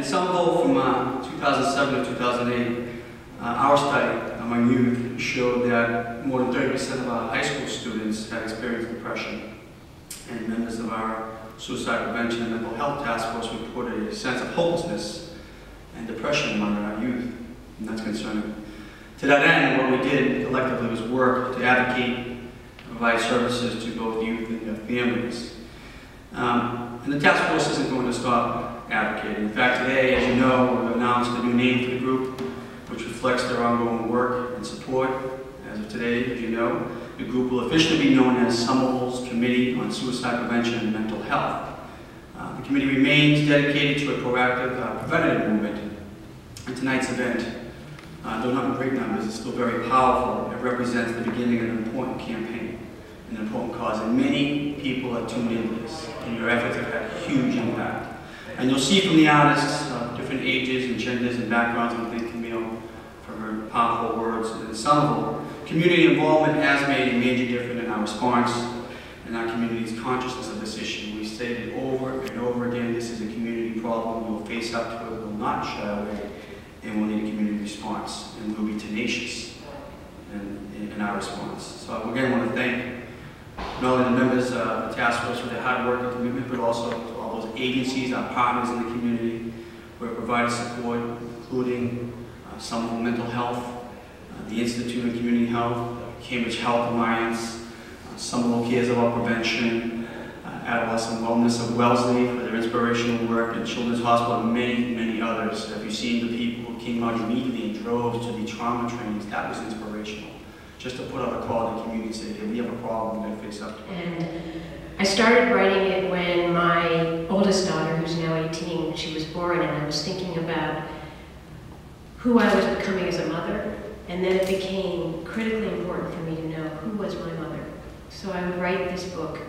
some vote from 2007 to 2008, our study among youth showed that more than 30% of our high school students had experienced depression. And members of our Suicide Prevention and Mental Health Task Force reported a sense of hopelessness and depression among our youth, and that's concerning. To that end, what we did collectively was work to advocate and provide services to both youth and their families. And the task force isn't going to stop advocating. In fact, today, as you know, we've announced a new name for the group, which reflects their ongoing work and support. As of today, as you know, the group will officially be known as Somerville's Committee on Suicide Prevention and Mental Health. The committee remains dedicated to a proactive preventative movement. And tonight's event, though not in great numbers, is still very powerful. It represents the beginning of an important campaign, an important cause, and many people are tuned into this, and your efforts have had a huge impact. And you'll see from the artists, different ages and genders and backgrounds, and thank Camille for her powerful words. In Somerville, community involvement has made a major difference in our response and our community's consciousness of this issue. We stated over and over again, this is a community problem. We will face up to it, we will not shy away, and we'll need a community response, and we'll be tenacious in our response. So again, I want to thank not only the members of the task force for their hard work and commitment, but also to all those agencies, our partners in the community, who have provided support, including Somerville Mental Health, the Institute of Community Health, Cambridge Health Alliance, Somerville Cares About Prevention, Adolescent Wellness of Wellesley for their inspirational work, and Children's Hospital, and many, many others. Have you seen the people who came out immediately in droves to the trauma trainings? That was inspirational. Just to put out a call to the community and say, hey, we have a problem, we're going to face up to it. And I started writing it when my oldest daughter, who's now 18, she was born, and I was thinking about who I was becoming as a mother, and then it became critically important for me to know who was my mother. So I would write this book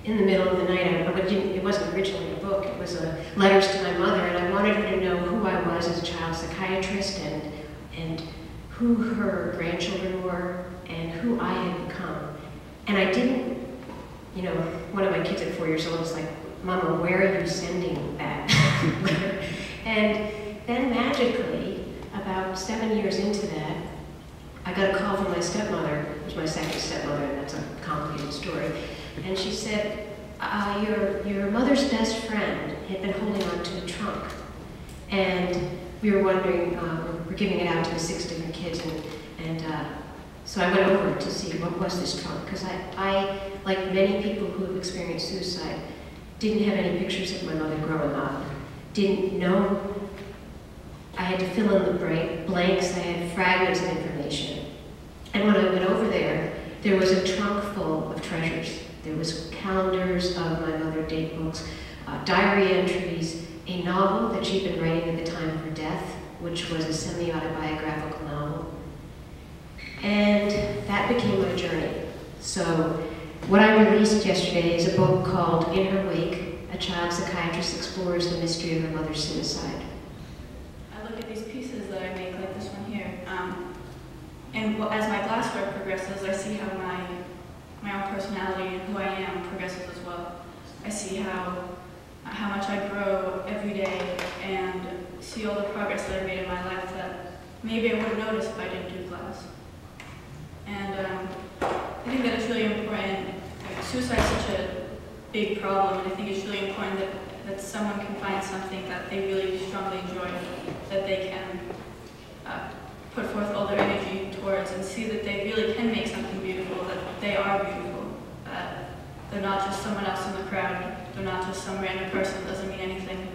in the middle of the night. It wasn't originally a book, it was letters to my mother, and I wanted her to know who I was as a child psychiatrist and who her grandchildren were and who I had become. And I didn't, you know, one of my kids at 4 years old was like, Mama, where are you sending that letter? And then magically, about 7 years into that, I got a call from my stepmother, who was my second stepmother, and that's a complicated story. And she said, your mother's best friend had been holding on to a trunk. And we were wondering, we're giving it out to the 6 different kids, and so I went over to see what was this trunk, because I, like many people who have experienced suicide, didn't have any pictures of my mother growing up, didn't know. I had to fill in the blanks, I had fragments of information. And when I went over there was a trunk full of treasures. There was calendars of my mother, date books, diary entries, a novel that she'd been writing at the time of her death, which was a semi-autobiographical novel. And that became my journey. So what I released yesterday is a book called In Her Wake, A Child Psychiatrist Explores the Mystery of Her Mother's Suicide. I look at these pieces that I make, like this one here, and as my glasswork progresses, I see how my own personality and who I am progresses as well. I see how much I grow every day and see all the progress that I made in my life that maybe I wouldn't notice if I didn't do glass. And I think that it's really important. Suicide is such a big problem, and I think it's really important that someone can find something that they really strongly enjoy, that they can put forth all their energy towards and see that they really can make something beautiful, that they are beautiful, that they're not just someone else in the crowd, they're not just some random person that doesn't mean anything.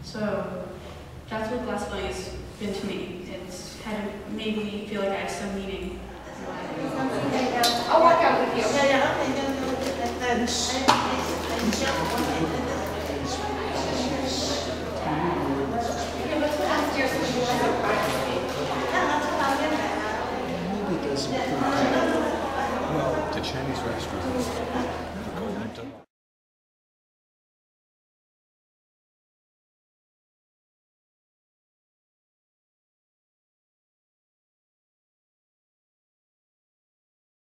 So that's what glass blowing has been to me. It's kind of made me feel like I have some meaning. I'll work out with you.